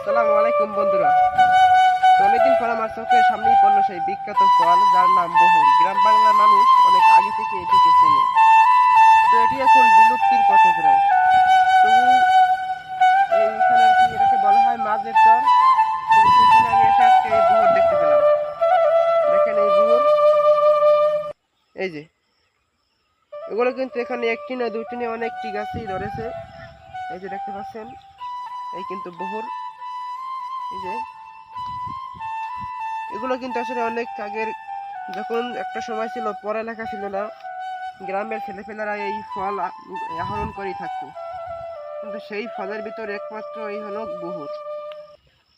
আসসালামু আলাইকুম বন্ধুরা। তো অনেকদিন পর আমার চোখের সামনেই পড়লো সেই বিখ্যাত ফল যার নাম বহুর। গ্রাম বাংলার মানুষ অনেক আগে থেকে এটিকে চেনে। তো এটি এখন বিলুপ্তির পথে প্রায়। তবু এইখানে আর কি এটাকে বলা হয় মাঝের চর। তবু সেখানে আমি এসে আজকে এই বহুর দেখতে পেলাম। দেখেন এই বহুর, এই যে এগুলো কিন্তু এখানে একটি না দুটি না অনেকটি গাছই ধরেছে। এই যে দেখতে পাচ্ছেন, এই কিন্তু বহুর। এই যে এগুলো কিন্তু আসলে অনেক আগের, যখন একটা সময় ছিল পড়ালেখা ছিল না, গ্রামের ছেলেপেলেরা এই ফল আহরণ করেই থাকতো। কিন্তু সেই ফলের ভিতর একমাত্র এই হলো বহুর।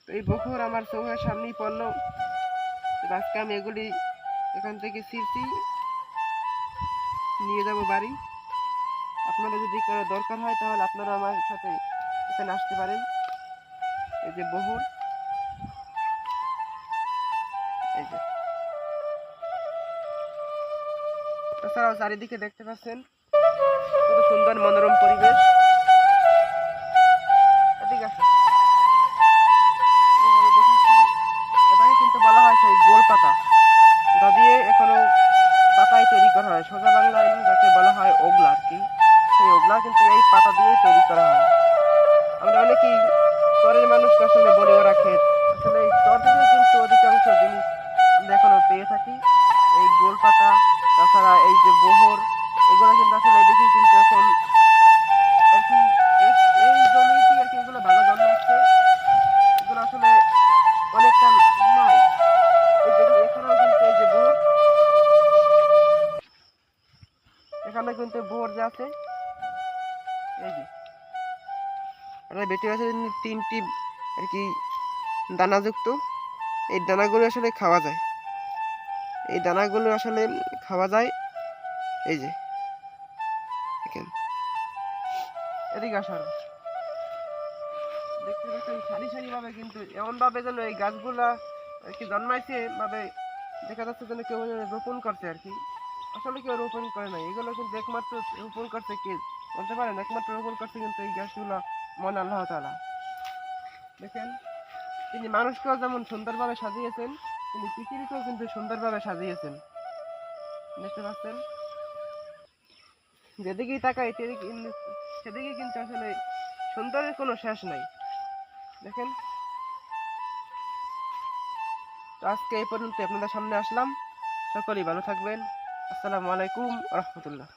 তো এই বহুর আমার চোখের সামনেই পড়লো। আজকে আমি এগুলি এখান থেকে ছিঁড়ছি, নিয়ে যাব বাড়ি। আপনারা যদি কারো দরকার হয় তাহলে আপনারা আমার সাথে এখানে আসতে পারেন। এই যে বহুর, এই যে তাছাড়াও চারিদিকে দেখতে পাচ্ছেন কত সুন্দর মনোরম পরিবেশ। ঠিক আছে, এটাকে কিন্তু বলা হয় সেই গোল পাতা, যা দিয়ে এখনো পাতায় তৈরি করা হয়। সোজা বাংলায় যাকে বলা হয় ওগলা আর কি, সেই ওগলা কিন্তু এই পাতা দিয়েই তৈরি করা হয়। আমরা অনেকেই চরের মানুষকে আসলে বলি ওরা ক্ষেত, আসলে এই চর থেকে কিন্তু অধিকাংশ জিনিস আমরা এখনো পেয়ে থাকি। এই গোল পাতা, তাছাড়া এই যে বহর, এগুলো কিন্তু আসলে এদিকেই কিন্তু এখন আর কি এই জমিতেই আর কি এগুলো ভালো জন্মাচ্ছে। এগুলো আসলে অনেকটা নাই। এই দেখুন এখানেও কিন্তু এই যে বহর, এখানে কিন্তু বহর যে আছে, এই যে এটা বেটে আছে তিনটি আর কি দানাযুক্ত। এই দানাগুলো আসলে খাওয়া যায়, এই দানাগুলো আসলে খাওয়া যায়। এই যে দেখেন, এদিকে আসার দেখতে পাচ্ছেন সারি সারি ভাবে, কিন্তু এমন ভাবে যেন এই গাছগুলা আর কি জন্মাইছে ভাবে দেখা যাচ্ছে যেন কেউ যেন রোপণ করছে আর কি। আসলে কেউ রোপণ করে নাই, এগুলো কিন্তু একমাত্র রোপণ করছে কে বলতে পারেন? একমাত্র রোপণ করছে কিন্তু এই গাছগুলো মন আল্লাহ তাআলা। দেখেন, তিনি মানুষকেও যেমন সুন্দরভাবে সাজিয়েছেন, তিনি পৃথিবীকেও কিন্তু সুন্দরভাবে সাজিয়েছেন। দেখতে পাচ্ছেন, যেদিকেই তাকাই সেদিকে কিন্তু আসলে সুন্দরের কোনো শেষ নাই। দেখেন, তো আজকে এই পর্যন্ত আপনাদের সামনে আসলাম। সকলেই ভালো থাকবেন। আসসালামু আলাইকুম রহমতুল্লাহ।